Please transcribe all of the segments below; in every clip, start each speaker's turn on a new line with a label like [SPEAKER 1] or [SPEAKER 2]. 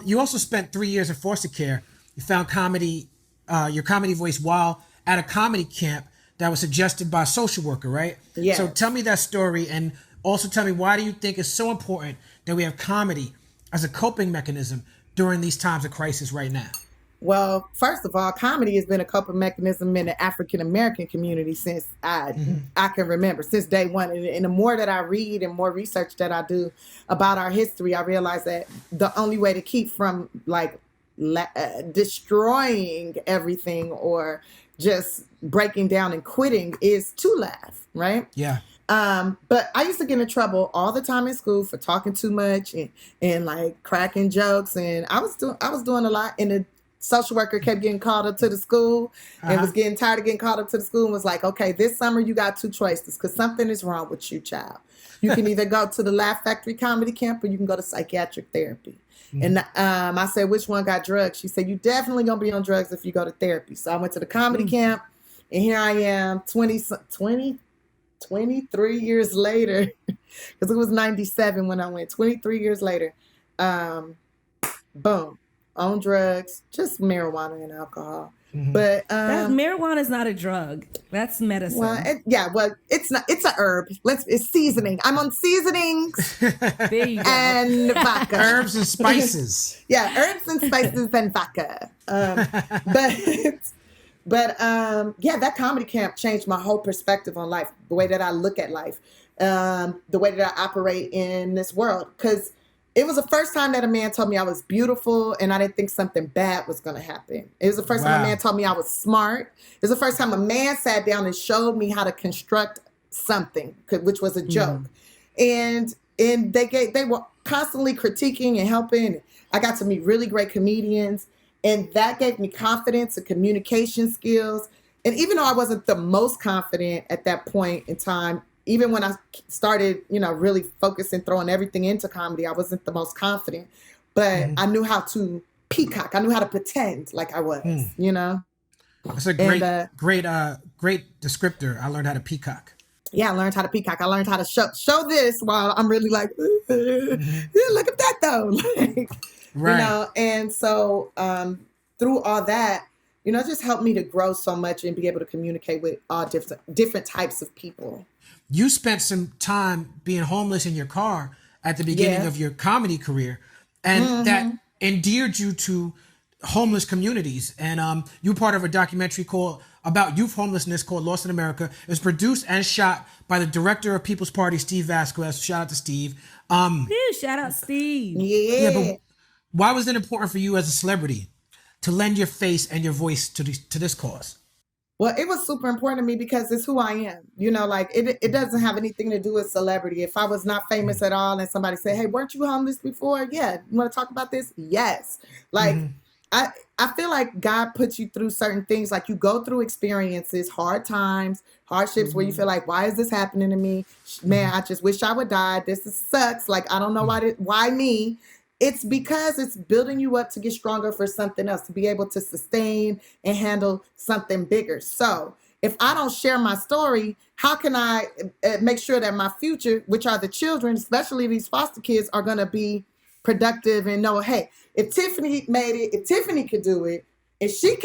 [SPEAKER 1] You also spent 3 years in foster care. You found comedy, your comedy voice while at a comedy camp that was suggested by a social worker, right? So tell
[SPEAKER 2] Yes.
[SPEAKER 1] me that story, and also tell me, why do you think it's so important that we have comedy as a coping mechanism during these times of crisis right now?
[SPEAKER 2] Well, first of all, comedy has been a coping mechanism in the African American community since I can remember, since day one. And the more that I read and more research that I do about our history, I realize that the only way to keep from like destroying everything or just breaking down and quitting is to laugh, right?
[SPEAKER 1] Yeah.
[SPEAKER 2] But I used to get in trouble all the time in school for talking too much and like cracking jokes, and I was doing a lot. And the social worker kept getting called up to the school and was
[SPEAKER 1] Uh-huh.
[SPEAKER 2] getting tired of getting called up to the school and was like, "Okay, this summer you got two choices because something is wrong with you, child. You can either go to the Laugh Factory comedy camp or you can go to psychiatric therapy." And I said, "Which one got drugs?" She said, "You definitely gonna be on drugs if you go to therapy." So I went to the comedy
[SPEAKER 1] Mm.
[SPEAKER 2] camp, and here I am, 23 years later, because it was 97 when I went, 23 years later, um, boom, on drugs, just marijuana and alcohol.
[SPEAKER 1] Hmm.
[SPEAKER 2] But,
[SPEAKER 3] That marijuana is not a drug. That's
[SPEAKER 2] well,
[SPEAKER 3] medicine.
[SPEAKER 2] yeah, well, it's not, it's a herb. It's seasoning. I'm on seasonings
[SPEAKER 3] There you go.
[SPEAKER 2] and vodka.
[SPEAKER 1] Herbs and spices.
[SPEAKER 2] Yeah, herbs and spices and vodka. But yeah, that comedy camp changed my whole perspective on life, the way that I look at life, the way that I operate in this world. Because it was the first time that a man told me I was beautiful and I didn't think something bad was going to happen. It was the first time a man
[SPEAKER 1] Wow.
[SPEAKER 2] told me I was smart. It was the first time a man sat down and showed me how to construct something, which was a joke. And they were constantly critiquing and helping. I got to meet really great comedians, and that gave me confidence and communication skills. And even though I wasn't the most confident at that point in time, even when I started, really focusing, throwing everything into comedy, I wasn't the most confident. But I
[SPEAKER 1] Hmm.
[SPEAKER 2] knew how to peacock. I knew how to pretend like I was,
[SPEAKER 1] Hmm.
[SPEAKER 2] you know?
[SPEAKER 1] That's a
[SPEAKER 2] And
[SPEAKER 1] great descriptor. I learned how to peacock.
[SPEAKER 2] yeah, I learned how to peacock. I learned how to show this while I'm really like,
[SPEAKER 1] Hmm.
[SPEAKER 2] yeah, look at that though. Like,
[SPEAKER 1] Right.
[SPEAKER 2] and so through all that, it just helped me to grow so much and be able to communicate with all different types of people.
[SPEAKER 1] You spent some time being homeless in your car at the beginning
[SPEAKER 2] Yeah.
[SPEAKER 1] of your comedy career, and that
[SPEAKER 2] Hmm.
[SPEAKER 1] endeared you to homeless communities. And you were part of a documentary called about youth homelessness called Lost in America. It was produced and shot by the director of People's Party, Steve Vasquez. Shout out to Steve.
[SPEAKER 3] Whew, shout out Steve.
[SPEAKER 1] Yeah, but
[SPEAKER 2] Yeah.
[SPEAKER 1] why was it important for you as a celebrity to lend your face and your voice to this cause?
[SPEAKER 2] Well, it was super important to me because it's who I am. Like it doesn't have anything to do with celebrity. If I was not famous at all and somebody said, "Hey, weren't you homeless before?" Yeah. You want to talk about this? Yes. Like
[SPEAKER 1] Hmm.
[SPEAKER 2] I I feel like God puts you through certain things. Like you go through experiences, hard times, hardships where you feel like, why is this happening to me? Man, I just wish I would die. Sucks. Like I don't know why me. It's because it's building you up to get stronger for something else, to be able to sustain and handle something bigger. So if I don't share my story, how can I make sure that my future, which are the children, especially these foster kids, are going to be productive and know, hey, if Tiffany made it, if Tiffany could do it, and she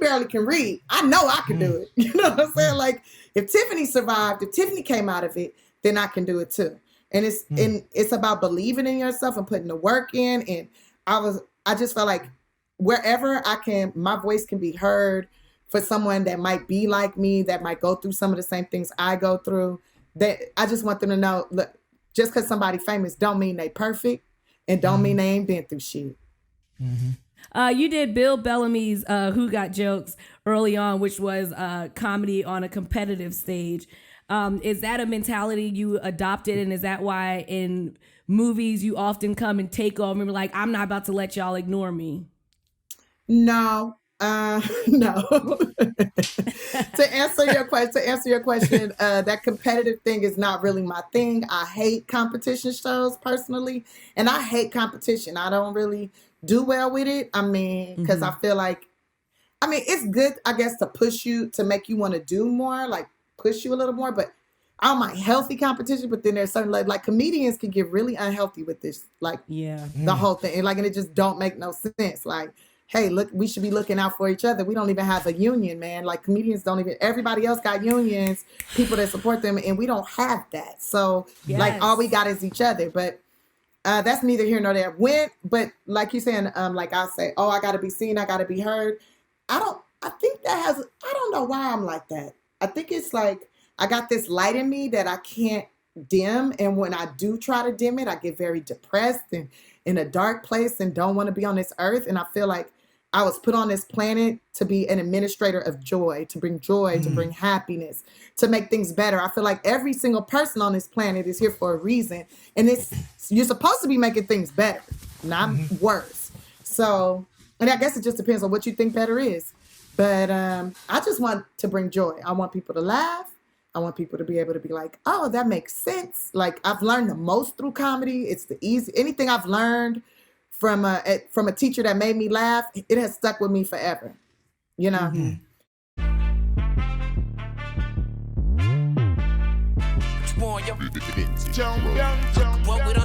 [SPEAKER 2] barely can read, I know I can do
[SPEAKER 1] Hmm.
[SPEAKER 2] it. You know what I'm saying? Like if Tiffany survived, if Tiffany came out of it, then I can do it too.
[SPEAKER 1] Hmm.
[SPEAKER 2] And it's about believing in yourself and putting the work in. And I just felt like wherever my voice can be heard for someone that might be like me, that might go through some of the same things I go through, that I just want them to know, look, just because somebody famous don't mean they perfect and don't mean
[SPEAKER 1] Hmm.
[SPEAKER 2] they ain't been through shit.
[SPEAKER 1] Hmm.
[SPEAKER 3] You did Bill Bellamy's Who Got Jokes early on, which was comedy on a competitive stage. Is that a mentality you adopted? And is that why in movies you often come and take over and be like, I'm not about to let y'all ignore me?
[SPEAKER 2] No, no. To answer your question, that competitive thing is not really my thing. I hate competition shows personally, and I hate competition. I don't really do well with it. I mean, because I feel like, it's good, I guess, to push you to make you want to do more, like push you a little more. But I don't mind healthy competition, but then there's certain like comedians can get really unhealthy with this, like the whole thing, and it just don't make no sense. Like, hey, look, we should be looking out for each other. We don't even have a union, man. Like comedians don't even. Everybody else got unions, people that support them, and we don't have that. So like all we got is each other. But that's neither here nor there. But like you saying, like I say, oh, I got to be seen, I got to be heard. I don't know why I'm like that. I think it's like I got this light in me that I can't dim. And when I do try to dim it, I get very depressed and in a dark place and don't want to be on this earth. And I feel like I was put on this planet to be an administrator of joy, to bring joy, to bring happiness, to make things better. I feel like every single person on this planet is here for a reason. And you're supposed to be making things better, not worse. So, and I guess it just depends on what you think better is. But I just want to bring joy. I want people to laugh. I want people to be able to be like, oh, that makes sense. Like I've learned the most through comedy. It's the easy. Anything I've learned from a teacher that made me laugh, it has stuck with me forever. You know.
[SPEAKER 4] What would